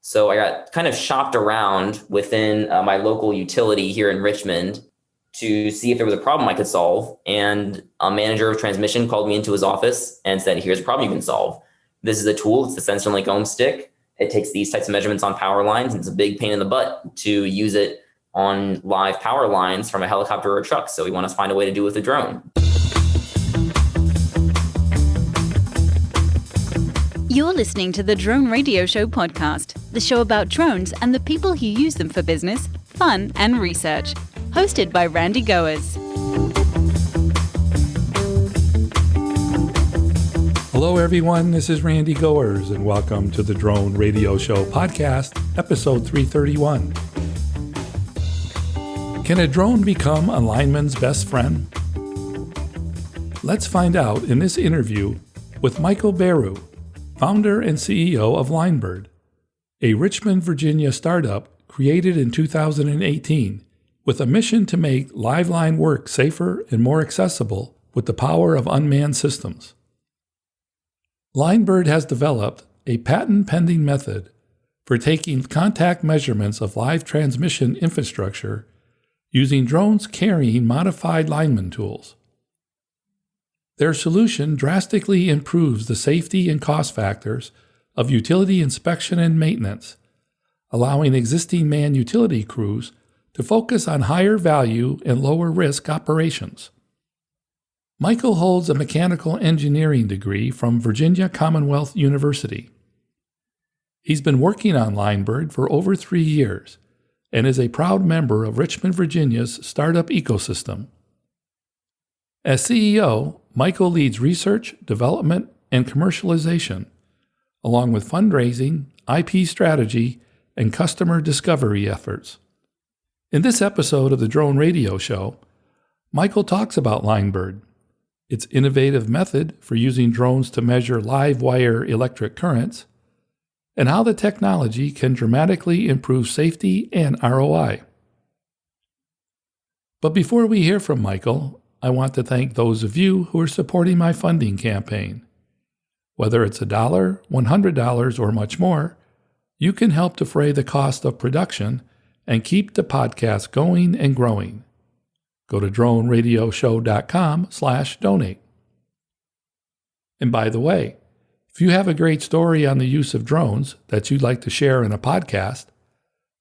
So I got kind of shopped around within my local utility here in Richmond to see if there was a problem I could solve. And a manager of transmission called me into his office and said, here's a problem you can solve. This is a tool. It's the SensorLink ohm stick. It takes these types of measurements on power lines, and it's a big pain in the butt to use it on live power lines from a helicopter or a truck. So we want to find a way to do it with a drone. You're listening to the Drone Radio Show podcast, the show about drones and the people who use them for business, fun, and research. Hosted by Randy Goers. Hello, everyone. This is Randy Goers, and welcome to the Drone Radio Show podcast, episode 331. Can a drone become a lineman's best friend? Let's find out in this interview with Michael Beiro, founder and CEO of Linebird, a Richmond, Virginia startup created in 2018 with a mission to make live line work safer and more accessible with the power of unmanned systems. Linebird has developed a patent-pending method for taking contact measurements of live transmission infrastructure using drones carrying modified lineman tools. Their solution drastically improves the safety and cost factors of utility inspection and maintenance, allowing existing manned utility crews to focus on higher value and lower risk operations. Michael holds a mechanical engineering degree from Virginia Commonwealth University. He's been working on Linebird for over 3 years and is a proud member of Richmond, Virginia's startup ecosystem. As CEO, Michael leads research, development, and commercialization, along with fundraising, IP strategy, and customer discovery efforts. In this episode of the Drone Radio Show, Michael talks about Linebird, its innovative method for using drones to measure live wire electric currents, and how the technology can dramatically improve safety and ROI. But before we hear from Michael, I want to thank those of you who are supporting my funding campaign. Whether it's $1, $100, or much more, you can help defray the cost of production and keep the podcast going and growing. Go to droneradioshow.com/donate. And by the way, if you have a great story on the use of drones that you'd like to share in a podcast,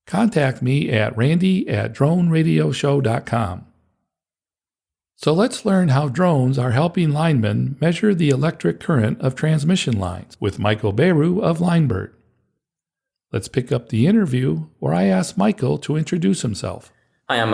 contact me at randy@droneradioshow.com. So let's learn how drones are helping linemen measure the electric current of transmission lines with Michael Beiro of Linebird. Let's pick up the interview where I asked Michael to introduce himself. Hi, I'm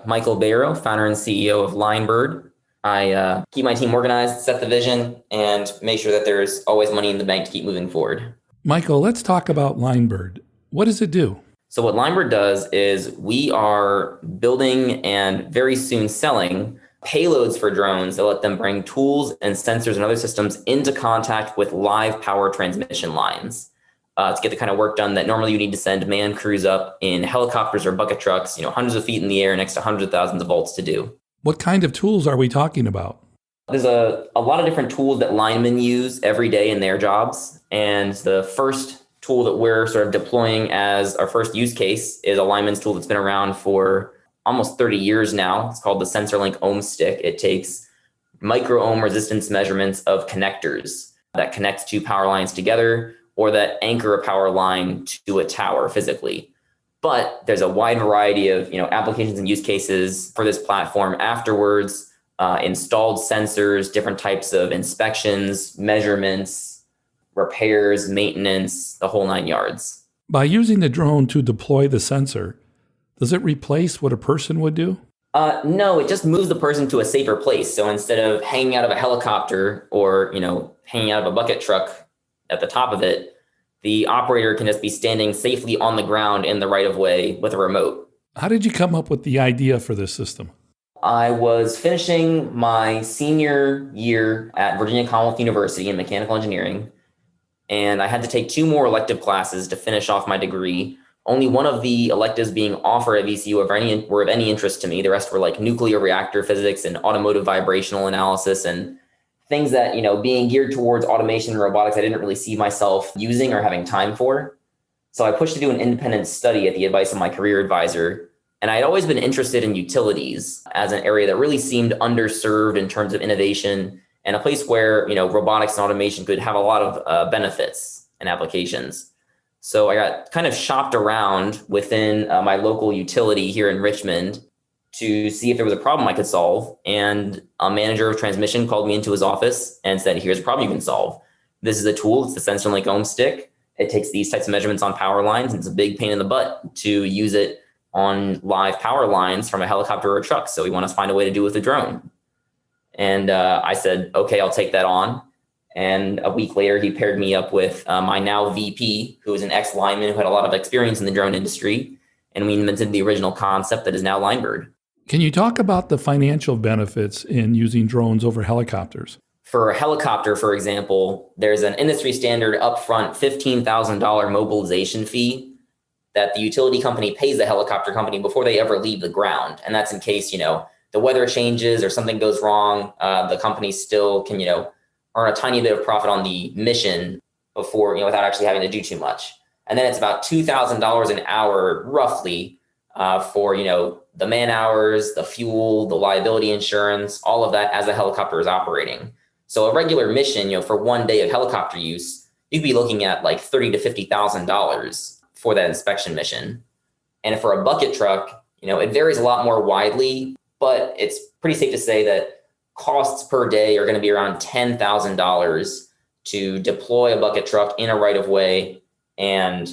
Michael Beiro, founder and CEO of Linebird. I keep my team organized, set the vision, and make sure that there's always money in the bank to keep moving forward. Michael, let's talk about Linebird. What does it do? So what Linebird does is we are building and very soon selling payloads for drones that let them bring tools and sensors and other systems into contact with live power transmission lines to get the kind of work done that normally you need to send manned crews up in helicopters or bucket trucks, hundreds of feet in the air next to hundreds of thousands of volts to do. What kind of tools are we talking about? There's a lot of different tools that linemen use every day in their jobs. And the first tool that we're sort of deploying as our first use case is a lineman's tool that's been around for almost 30 years now. It's called the SensorLink ohm stick. It takes micro ohm resistance measurements of connectors that connect two power lines together or that anchor a power line to a tower physically. But there's a wide variety of applications and use cases for this platform afterwards, installed sensors, different types of inspections, measurements, repairs, maintenance, the whole 9 yards. By using the drone to deploy the sensor, does it replace what a person would do? No, it just moves the person to a safer place. So instead of hanging out of a helicopter or, hanging out of a bucket truck at the top of it, the operator can just be standing safely on the ground in the right of way with a remote. How did you come up with the idea for this system? I was finishing my senior year at Virginia Commonwealth University in mechanical engineering, and I had to take 2 more elective classes to finish off my degree. Only one of the electives being offered at VCU were of any interest to me. The rest were like nuclear reactor physics and automotive vibrational analysis and things that, being geared towards automation and robotics, I didn't really see myself using or having time for. So I pushed to do an independent study at the advice of my career advisor. And I had always been interested in utilities as an area that really seemed underserved in terms of innovation and a place where, robotics and automation could have a lot of benefits and applications. So I got kind of shopped around within my local utility here in Richmond to see if there was a problem I could solve. And a manager of transmission called me into his office and said, here's a problem you can solve. This is a tool. It's the sensor link ohm stick. It takes these types of measurements on power lines, and it's a big pain in the butt to use it on live power lines from a helicopter or a truck. So we want to find a way to do it with a drone. And I said, okay, I'll take that on. And a week later, he paired me up with my now VP, who was an ex-lineman who had a lot of experience in the drone industry. And we invented the original concept that is now Linebird. Can you talk about the financial benefits in using drones over helicopters? For a helicopter, for example, there's an industry standard upfront $15,000 mobilization fee that the utility company pays the helicopter company before they ever leave the ground. And that's in case, the weather changes or something goes wrong, the company still can, earn a tiny bit of profit on the mission before, without actually having to do too much. And then it's about $2,000 an hour, roughly, for, the man hours, the fuel, the liability insurance, all of that as a helicopter is operating. So a regular mission, for one day of helicopter use, you'd be looking at like $30,000 to $50,000 for that inspection mission. And for a bucket truck, it varies a lot more widely, but it's pretty safe to say that costs per day are going to be around $10,000 to deploy a bucket truck in a right of way and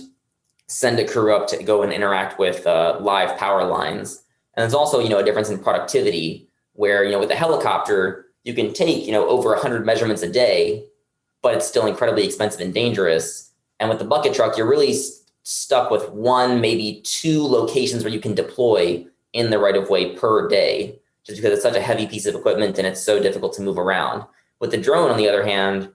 send a crew up to go and interact with live power lines. And there's also, a difference in productivity where, with the helicopter, you can take, over 100 measurements a day, but it's still incredibly expensive and dangerous. And with the bucket truck, you're really stuck with one, maybe two locations where you can deploy in the right of way per day, just because it's such a heavy piece of equipment and it's so difficult to move around. With the drone, on the other hand,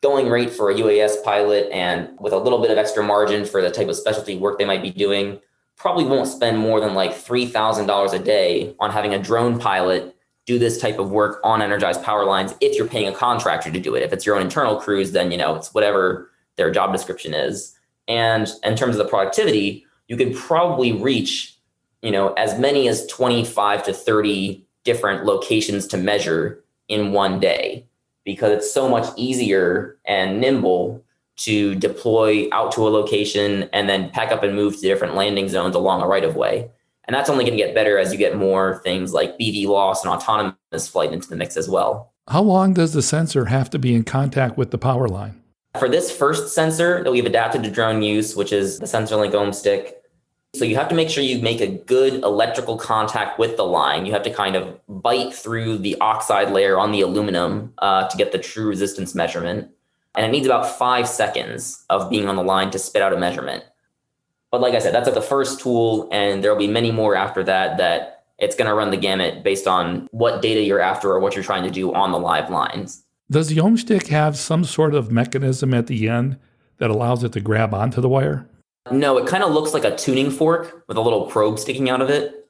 going rate for a UAS pilot and with a little bit of extra margin for the type of specialty work they might be doing, probably won't spend more than like $3,000 a day on having a drone pilot do this type of work on energized power lines if you're paying a contractor to do it. If it's your own internal crews, then, it's whatever their job description is. And in terms of the productivity, you could probably reach, as many as 25 to 30 different locations to measure in one day, because it's so much easier and nimble to deploy out to a location and then pack up and move to different landing zones along a right of way. And that's only going to get better as you get more things like BV loss and autonomous flight into the mix as well. How long does the sensor have to be in contact with the power line? For this first sensor that we've adapted to drone use, which is the sensor link ohm stick, so you have to make sure you make a good electrical contact with the line. You have to kind of bite through the oxide layer on the aluminum to get the true resistance measurement. And it needs about 5 seconds of being on the line to spit out a measurement. But like I said, that's the first tool, and there'll be many more after that it's going to run the gamut based on what data you're after or what you're trying to do on the live lines. Does the ohm stick have some sort of mechanism at the end that allows it to grab onto the wire? No, it kind of looks like a tuning fork with a little probe sticking out of it.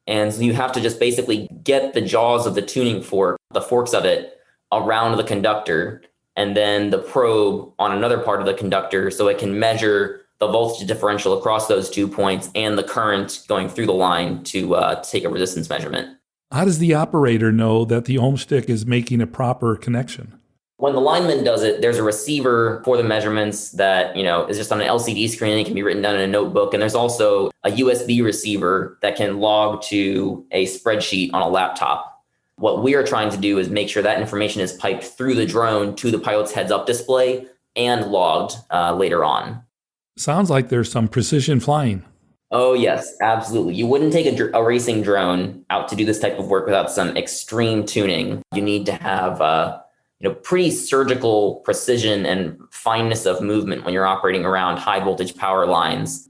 And so you have to just basically get the jaws of the tuning fork, the forks of it, around the conductor, and then the probe on another part of the conductor so it can measure the voltage differential across those 2 points and the current going through the line to take a resistance measurement. How does the operator know that the ohm stick is making a proper connection? When the lineman does it, there's a receiver for the measurements that, is just on an LCD screen. It can be written down in a notebook. And there's also a USB receiver that can log to a spreadsheet on a laptop. What we are trying to do is make sure that information is piped through the drone to the pilot's heads-up display and logged later on. Sounds like there's some precision flying. Oh, yes, absolutely. You wouldn't take a racing drone out to do this type of work without some extreme tuning. You need to have pretty surgical precision and fineness of movement when you're operating around high voltage power lines,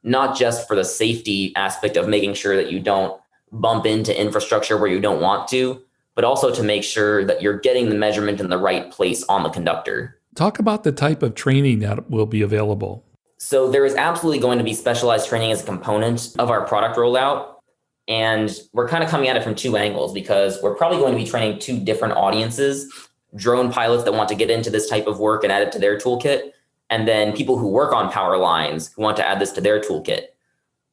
not just for the safety aspect of making sure that you don't bump into infrastructure where you don't want to, but also to make sure that you're getting the measurement in the right place on the conductor. Talk about the type of training that will be available. So there is absolutely going to be specialized training as a component of our product rollout. And we're kind of coming at it from two angles because we're probably going to be training two different audiences: drone pilots that want to get into this type of work and add it to their toolkit, and then people who work on power lines who want to add this to their toolkit.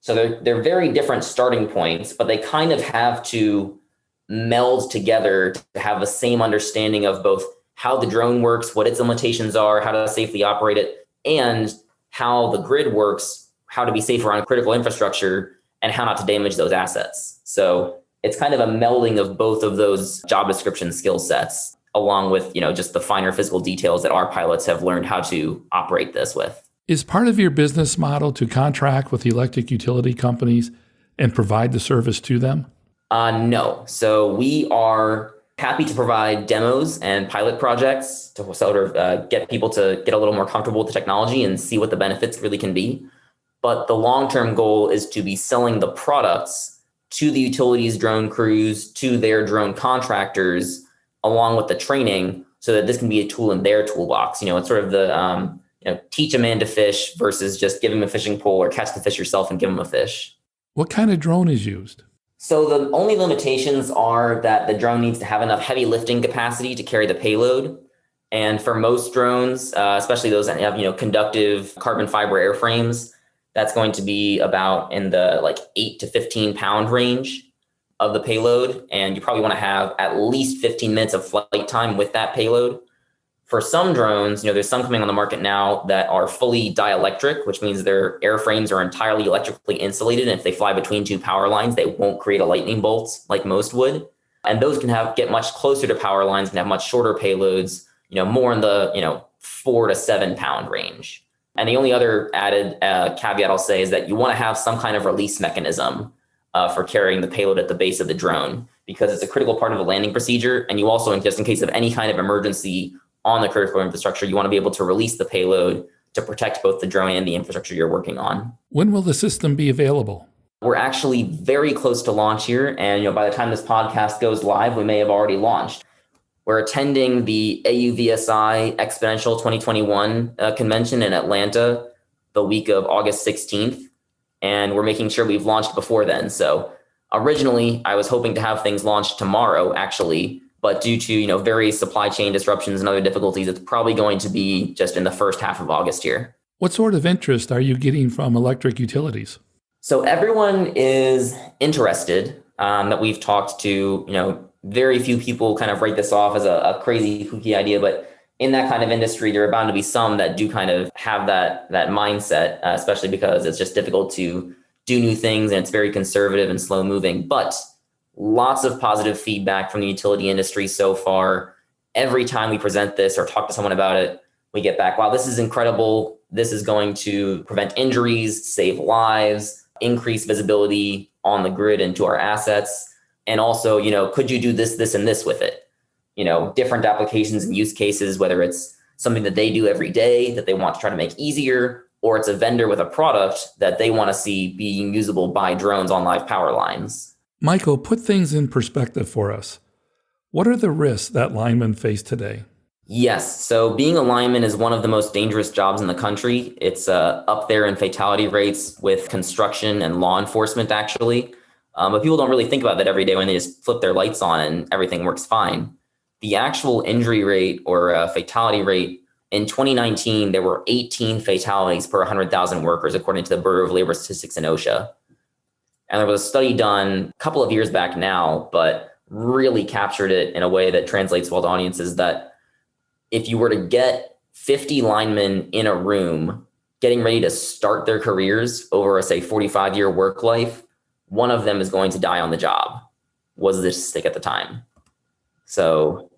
So they're very different starting points, but they kind of have to meld together to have the same understanding of both how the drone works, what its limitations are, how to safely operate it, and how the grid works, how to be safe around critical infrastructure, and how not to damage those assets. So it's kind of a melding of both of those job description skill sets, along with, just the finer physical details that our pilots have learned how to operate this with. Is part of your business model to contract with electric utility companies and provide the service to them? No. So we are happy to provide demos and pilot projects to sort of get people to get a little more comfortable with the technology and see what the benefits really can be. But the long-term goal is to be selling the products to the utilities drone crews, to their drone contractors, along with the training, so that this can be a tool in their toolbox. It's sort of the teach a man to fish versus just give him a fishing pole or catch the fish yourself and give him a fish. What kind of drone is used? So the only limitations are that the drone needs to have enough heavy lifting capacity to carry the payload. And for most drones, especially those that have conductive carbon fiber airframes, that's going to be about in the 8 to 15 pound range of the payload. And you probably want to have at least 15 minutes of flight time with that payload. For some drones, there's some coming on the market now that are fully dielectric, which means their airframes are entirely electrically insulated. And if they fly between two power lines, they won't create a lightning bolt like most would. And those can get much closer to power lines, can have much shorter payloads, more in the 4 to 7 pound range. And the only other added caveat I'll say is that you want to have some kind of release mechanism for carrying the payload at the base of the drone, because it's a critical part of the landing procedure. And you also, just in case of any kind of emergency on the critical infrastructure, you want to be able to release the payload to protect both the drone and the infrastructure you're working on. When will the system be available? We're actually very close to launch here. And by the time this podcast goes live, we may have already launched. We're attending the AUVSI Exponential 2021 convention in Atlanta the week of August 16th. And we're making sure we've launched before then. So originally, I was hoping to have things launched tomorrow, actually. But due to various supply chain disruptions and other difficulties, it's probably going to be just in the first half of August here. What sort of interest are you getting from electric utilities? So everyone is interested that we've talked to. Very few people kind of write this off as a crazy, kooky idea. But in that kind of industry, there are bound to be some that do kind of have that mindset, especially because it's just difficult to do new things and it's very conservative and slow moving. But lots of positive feedback from the utility industry so far. Every time we present this or talk to someone about it, we get back, wow, this is incredible. This is going to prevent injuries, save lives, increase visibility on the grid and to our assets. And also, could you do this, and this with it? Different applications and use cases, whether it's something that they do every day that they want to try to make easier, or it's a vendor with a product that they want to see being usable by drones on live power lines. Michael, put things in perspective for us. What are the risks that linemen face today? Yes. So being a lineman is one of the most dangerous jobs in the country. It's up there in fatality rates with construction and law enforcement, actually. But people don't really think about that every day when they just flip their lights on and everything works fine. The actual injury rate or fatality rate in 2019, there were 18 fatalities per 100,000 workers, according to the Bureau of Labor Statistics and OSHA. And there was a study done a couple of years back now, but really captured it in a way that translates well to audiences, that if you were to get 50 linemen in a room getting ready to start their careers over a, say, 45-year work life, one of them is going to die on the job, was the statistic at the time. So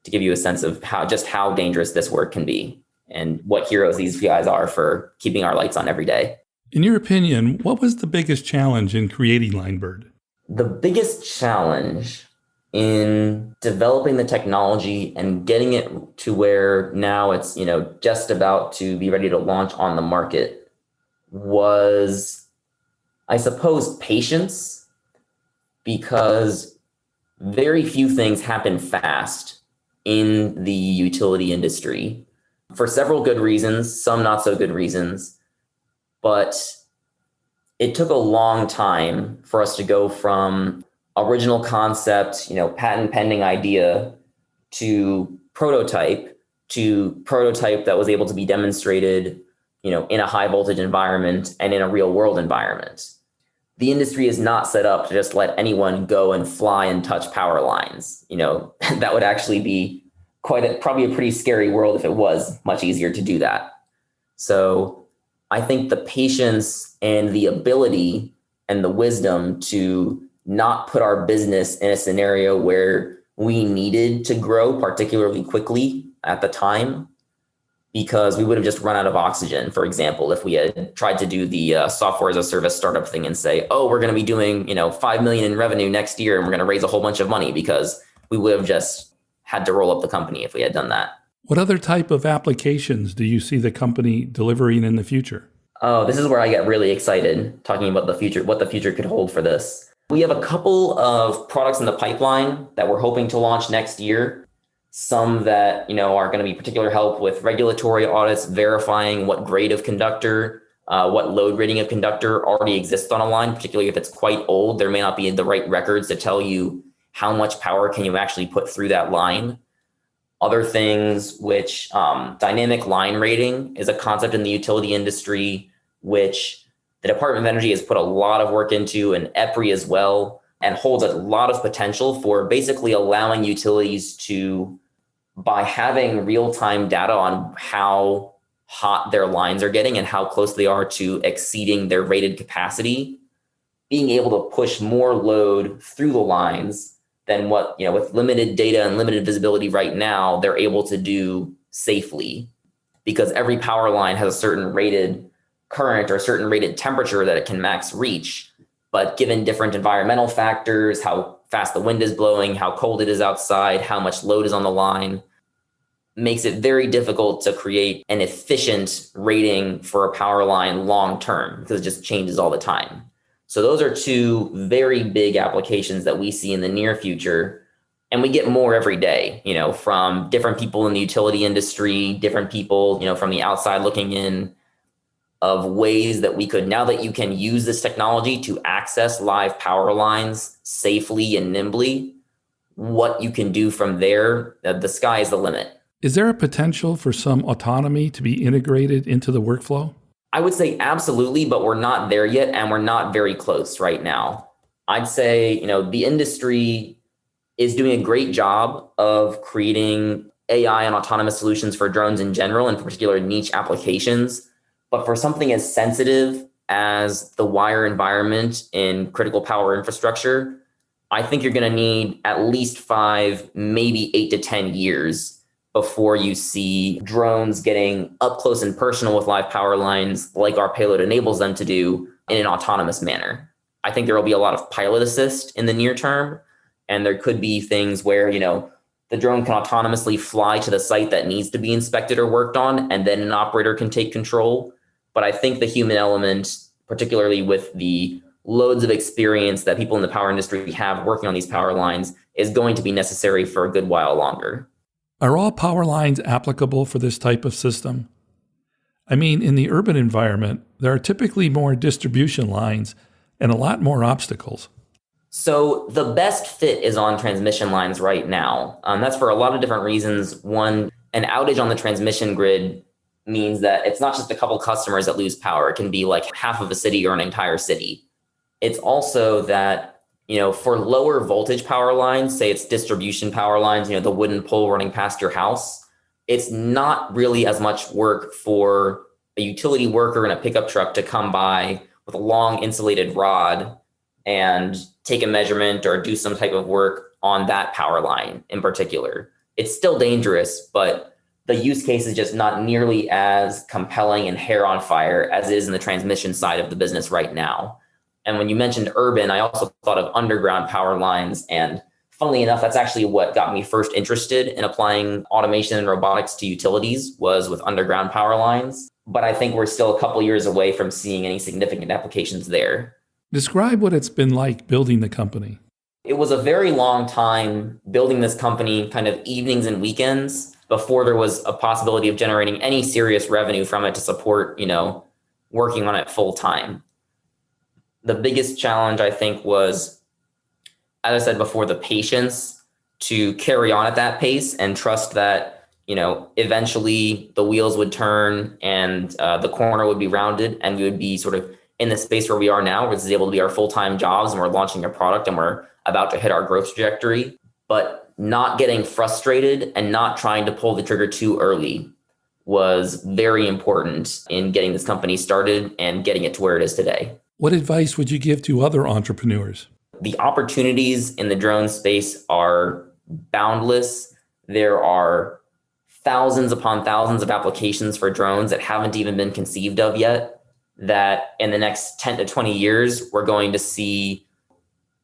to give you a sense of how dangerous this work can be and what heroes these guys are for keeping our lights on every day. In your opinion, what was the biggest challenge in creating Linebird? The biggest challenge in developing the technology and getting it to where now it's, just about to be ready to launch on the market was, I suppose, patience, because very few things happen fast in the utility industry for several good reasons, some not so good reasons. But it took a long time for us to go from original concept, patent pending idea, to prototype, to prototype that was able to be demonstrated, in a high voltage environment and in a real world environment. The industry is not set up to just let anyone go and fly and touch power lines. That would actually be probably a pretty scary world if it was much easier to do that. So I think the patience and the ability and the wisdom to not put our business in a scenario where we needed to grow particularly quickly at the time, because we would have just run out of oxygen, for example, if we had tried to do the software as a service startup thing and say, oh, we're going to be doing, 5 million in revenue next year, and we're going to raise a whole bunch of money, because we would have just had to roll up the company if we had done that. What other type of applications do you see the company delivering in the future? Oh, this is where I get really excited talking about the future, what the future could hold for this. We have a couple of products in the pipeline that we're hoping to launch next year. Some that, are going to be particular help with regulatory audits, verifying what grade of conductor, what load rating of conductor already exists on a line, particularly if it's quite old. There may not be the right records to tell you how much power can you actually put through that line. Other things, which dynamic line rating is a concept in the utility industry, which the Department of Energy has put a lot of work into, and EPRI as well, and holds a lot of potential for basically allowing utilities to, by having real-time data on how hot their lines are getting and how close they are to exceeding their rated capacity, being able to push more load through the lines than what, with limited data and limited visibility right now, they're able to do safely, because every power line has a certain rated current or a certain rated temperature that it can max reach. But given different environmental factors, how fast the wind is blowing, how cold it is outside, how much load is on the line, makes it very difficult to create an efficient rating for a power line long term, because it just changes all the time. So those are two very big applications that we see in the near future. And we get more every day, from different people in the utility industry, different people, from the outside looking in, of ways that we could, now that you can use this technology to access live power lines safely and nimbly, what you can do from there, the sky is the limit. Is there a potential for some autonomy to be integrated into the workflow? I would say absolutely, but we're not there yet, and we're not very close right now. I'd say, the industry is doing a great job of creating AI and autonomous solutions for drones in general, and for particular niche applications. But for something as sensitive as the wire environment in critical power infrastructure, I think you're going to need at least 5, maybe 8 to 10 years before you see drones getting up close and personal with live power lines like our payload enables them to do in an autonomous manner. I think there will be a lot of pilot assist in the near term, and there could be things where, the drone can autonomously fly to the site that needs to be inspected or worked on, and then an operator can take control. But I think the human element, particularly with the loads of experience that people in the power industry have working on these power lines, is going to be necessary for a good while longer. Are all power lines applicable for this type of system? I mean, in the urban environment, there are typically more distribution lines and a lot more obstacles. So the best fit is on transmission lines right now. That's for a lot of different reasons. One, an outage on the transmission grid means that it's not just a couple customers that lose power. It can be like half of a city or an entire city. It's also that, for lower voltage power lines, say it's distribution power lines, the wooden pole running past your house, it's not really as much work for a utility worker in a pickup truck to come by with a long insulated rod and take a measurement or do some type of work on that power line in particular. It's still dangerous, but the use case is just not nearly as compelling and hair on fire as it is in the transmission side of the business right now. And when you mentioned urban, I also thought of underground power lines. And funnily enough, that's actually what got me first interested in applying automation and robotics to utilities, was with underground power lines. But I think we're still a couple years away from seeing any significant applications there. Describe what it's been like building the company. It was a very long time building this company, kind of evenings and weekends, before there was a possibility of generating any serious revenue from it to support, working on it full time. The biggest challenge, I think, was, as I said before, the patience to carry on at that pace and trust that, eventually the wheels would turn and the corner would be rounded and we would be sort of in the space where we are now, where this is able to be our full-time jobs and we're launching a product and we're about to hit our growth trajectory, but not getting frustrated and not trying to pull the trigger too early was very important in getting this company started and getting it to where it is today. What advice would you give to other entrepreneurs? The opportunities in the drone space are boundless. There are thousands upon thousands of applications for drones that haven't even been conceived of yet, that in the next 10 to 20 years, we're going to see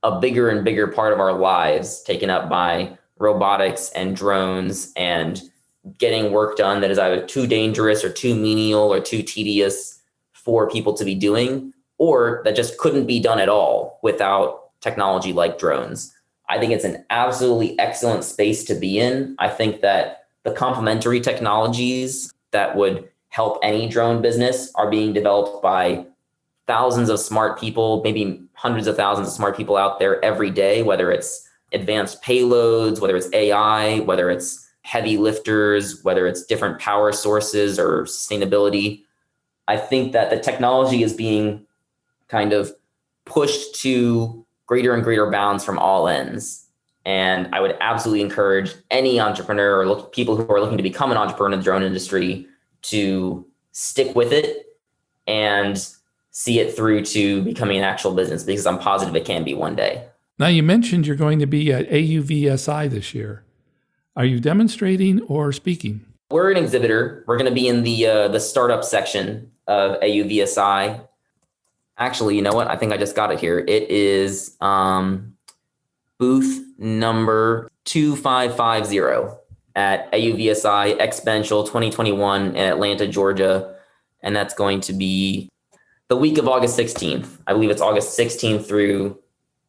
a bigger and bigger part of our lives taken up by robotics and drones and getting work done that is either too dangerous or too menial or too tedious for people to be doing, or that just couldn't be done at all without technology like drones. I think it's an absolutely excellent space to be in. I think that the complementary technologies that would help any drone business are being developed by thousands of smart people, maybe hundreds of thousands of smart people out there every day, whether it's advanced payloads, whether it's AI, whether it's heavy lifters, whether it's different power sources or sustainability. I think that the technology is being kind of pushed to greater and greater bounds from all ends. And I would absolutely encourage any entrepreneur or people who are looking to become an entrepreneur in the drone industry to stick with it and see it through to becoming an actual business, because I'm positive it can be one day. Now, you mentioned you're going to be at AUVSI this year. Are you demonstrating or speaking? We're an exhibitor. We're going to be in the startup section of AUVSI. Actually, you know what? I think I just got it here. It is booth number 2550 at AUVSI Exponential 2021 in Atlanta, Georgia. And that's going to be the week of August 16th. I believe it's August 16th through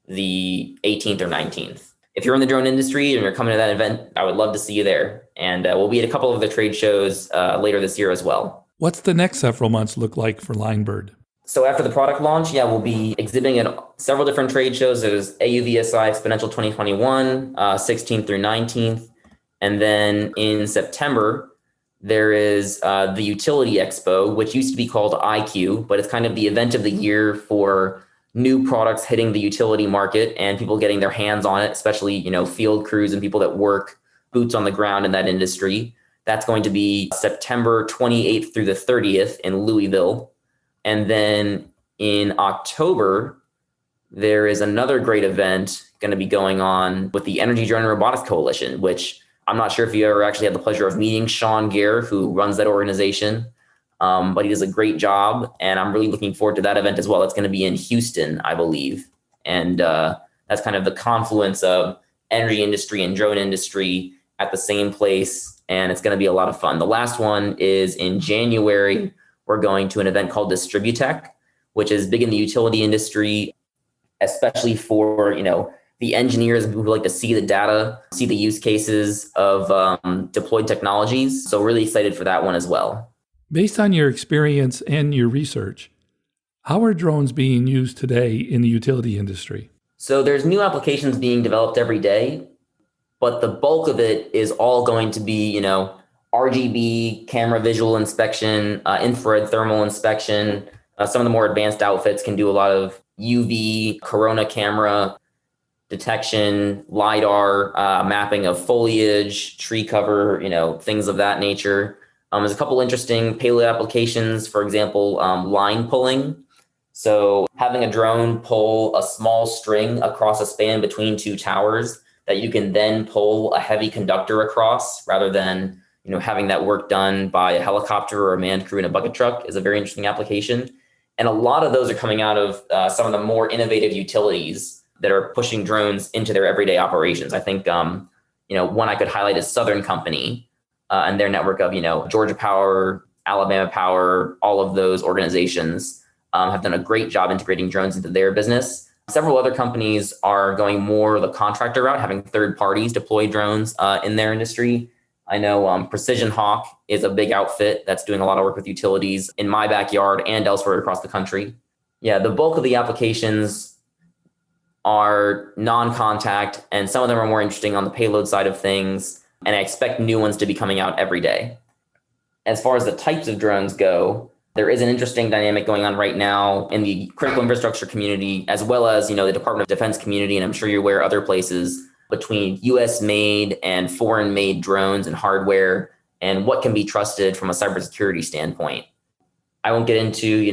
the 18th or 19th. If you're in the drone industry and you're coming to that event, I would love to see you there. And we'll be at a couple of the trade shows later this year as well. What's the next several months look like for Linebird? So after the product launch, we'll be exhibiting at several different trade shows. There's AUVSI Exponential 2021, 16th through 19th. And then in September, there is the Utility Expo, which used to be called IQ, but it's kind of the event of the year for new products hitting the utility market and people getting their hands on it, especially, field crews and people that work boots on the ground in that industry. That's going to be September 28th through the 30th in Louisville. And then in October, there is another great event going to be going on with the Energy Drone and Robotics Coalition, which I'm not sure if you ever actually had the pleasure of meeting Sean Gare, who runs that organization. But he does a great job, and I'm really looking forward to that event as well. It's going to be in Houston, I believe. And that's kind of the confluence of energy industry and drone industry at the same place, and it's going to be a lot of fun. The last one is in January. We're going to an event called Distributech, which is big in the utility industry, especially for, the engineers who like to see the data, see the use cases of deployed technologies. So really excited for that one as well. Based on your experience and your research, how are drones being used today in the utility industry? So there's new applications being developed every day, but the bulk of it is all going to be, RGB camera visual inspection, infrared thermal inspection. Some of the more advanced outfits can do a lot of UV, corona camera detection, LiDAR, mapping of foliage, tree cover, things of that nature. There's a couple interesting payload applications, for example, line pulling. So having a drone pull a small string across a span between two towers that you can then pull a heavy conductor across rather than having that work done by a helicopter or a manned crew in a bucket truck is a very interesting application. And a lot of those are coming out of some of the more innovative utilities that are pushing drones into their everyday operations. I think one I could highlight is Southern Company. And their network of, Georgia Power, Alabama Power, all of those organizations have done a great job integrating drones into their business. Several other companies are going more the contractor route, having third parties deploy drones in their industry. I know Precision Hawk is a big outfit that's doing a lot of work with utilities in my backyard and elsewhere across the country. Yeah, the bulk of the applications are non-contact, and some of them are more interesting on the payload side of things. and I expect new ones to be coming out every day. As far as the types of drones go, there is an interesting dynamic going on right now in the critical infrastructure community, as well as, the Department of Defense community, and I'm sure you're aware other places, between US made and foreign made drones and hardware, and what can be trusted from a cybersecurity standpoint. I won't get into,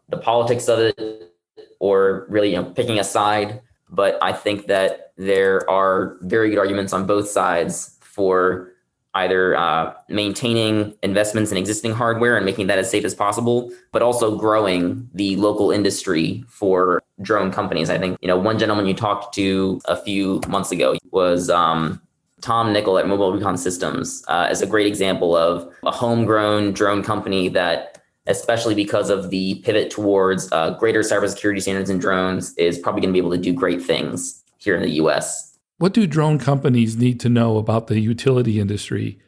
the politics of it or really, picking a side, but I think that there are very good arguments on both sides for either maintaining investments in existing hardware and making that as safe as possible, but also growing the local industry for drone companies. I think, one gentleman you talked to a few months ago was Tom Nickel at Mobile Recon Systems, is a great example of a homegrown drone company that, especially because of the pivot towards greater cybersecurity standards in drones, is probably going to be able to do great things here in the US. What do drone companies need to know about the utility industry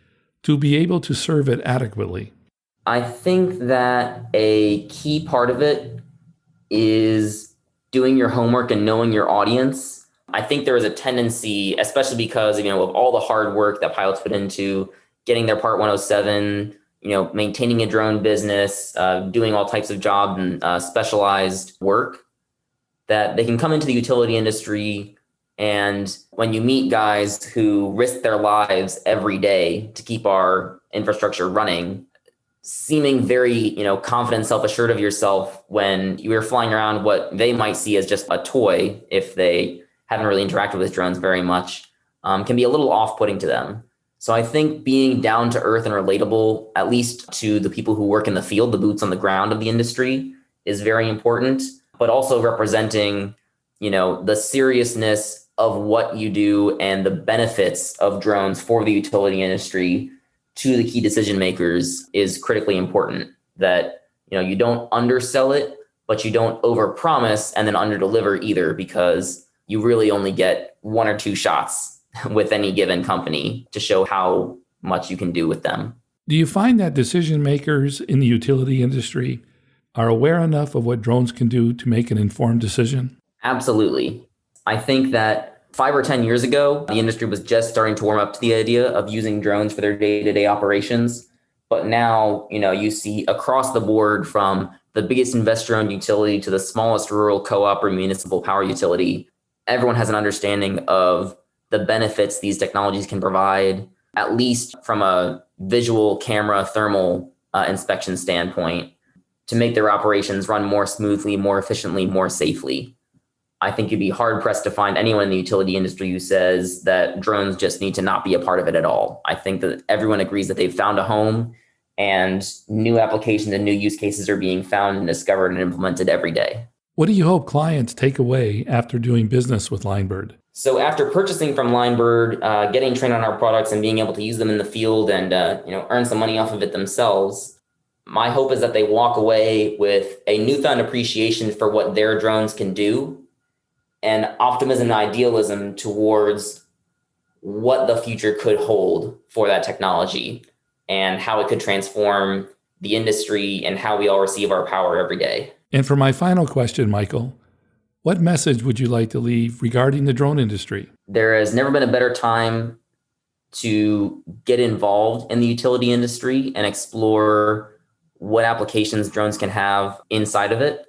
to be able to serve it adequately? I think that a key part of it is doing your homework and knowing your audience. I think there is a tendency, especially because, of all the hard work that pilots put into getting their Part 107, maintaining a drone business, doing all types of job and specialized work, that they can come into the utility industry. And when you meet guys who risk their lives every day to keep our infrastructure running, seeming very, confident, self-assured of yourself when you're flying around what they might see as just a toy, if they haven't really interacted with drones very much, can be a little off-putting to them. So I think being down to earth and relatable, at least to the people who work in the field, the boots on the ground of the industry, is very important, but also representing, the seriousness of what you do and the benefits of drones for the utility industry to the key decision makers is critically important. That, you don't undersell it, but you don't overpromise and then underdeliver either, because you really only get one or two shots with any given company to show how much you can do with them. Do you find that decision makers in the utility industry are aware enough of what drones can do to make an informed decision? Absolutely. I think that 5 or 10 years ago, the industry was just starting to warm up to the idea of using drones for their day-to-day operations. But now, you see across the board, from the biggest investor-owned utility to the smallest rural co-op or municipal power utility, everyone has an understanding of the benefits these technologies can provide, at least from a visual camera thermal inspection standpoint, to make their operations run more smoothly, more efficiently, more safely. I think you'd be hard pressed to find anyone in the utility industry who says that drones just need to not be a part of it at all. I think that everyone agrees that they've found a home, and new applications and new use cases are being found and discovered and implemented every day. What do you hope clients take away after doing business with Linebird? So after purchasing from Linebird, getting trained on our products and being able to use them in the field and earn some money off of it themselves, my hope is that they walk away with a newfound appreciation for what their drones can do, and optimism and idealism towards what the future could hold for that technology and how it could transform the industry and how we all receive our power every day. And for my final question, Michael, what message would you like to leave regarding the drone industry? There has never been a better time to get involved in the utility industry and explore what applications drones can have inside of it.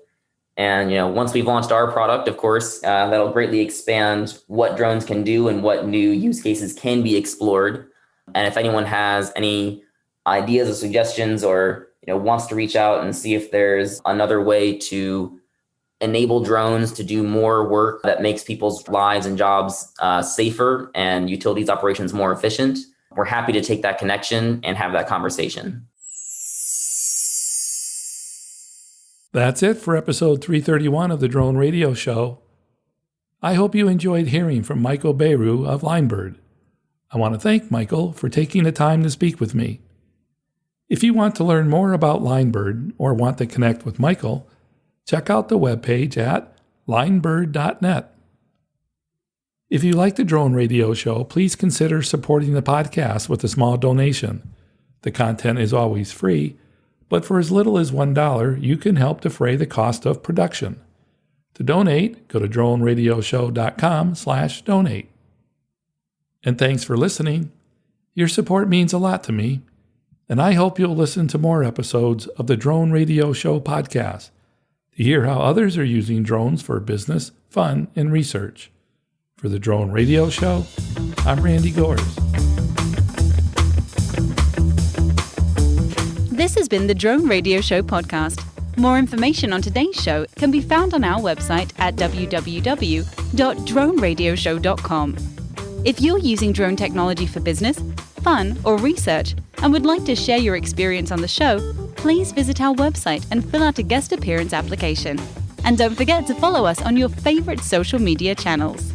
And, once we've launched our product, of course, that'll greatly expand what drones can do and what new use cases can be explored. And if anyone has any ideas or suggestions, or, wants to reach out and see if there's another way to enable drones to do more work that makes people's lives and jobs safer and utilities operations more efficient, we're happy to take that connection and have that conversation. That's it for episode 331 of the Drone Radio Show. I hope you enjoyed hearing from Michael Beiro of Linebird. I want to thank Michael for taking the time to speak with me. If you want to learn more about Linebird or want to connect with Michael, check out the webpage at linebird.net. If you like the Drone Radio Show, please consider supporting the podcast with a small donation. The content is always free, but for as little as $1, you can help defray the cost of production. To donate, go to droneradioshow.com/donate. And thanks for listening. Your support means a lot to me, and I hope you'll listen to more episodes of the Drone Radio Show podcast to hear how others are using drones for business, fun, and research. For the Drone Radio Show, I'm Randy Gores. This has been the Drone Radio Show podcast. More information on today's show can be found on our website at www.droneradioshow.com. If you're using drone technology for business, fun, or research and would like to share your experience on the show, please visit our website and fill out a guest appearance application. And don't forget to follow us on your favorite social media channels.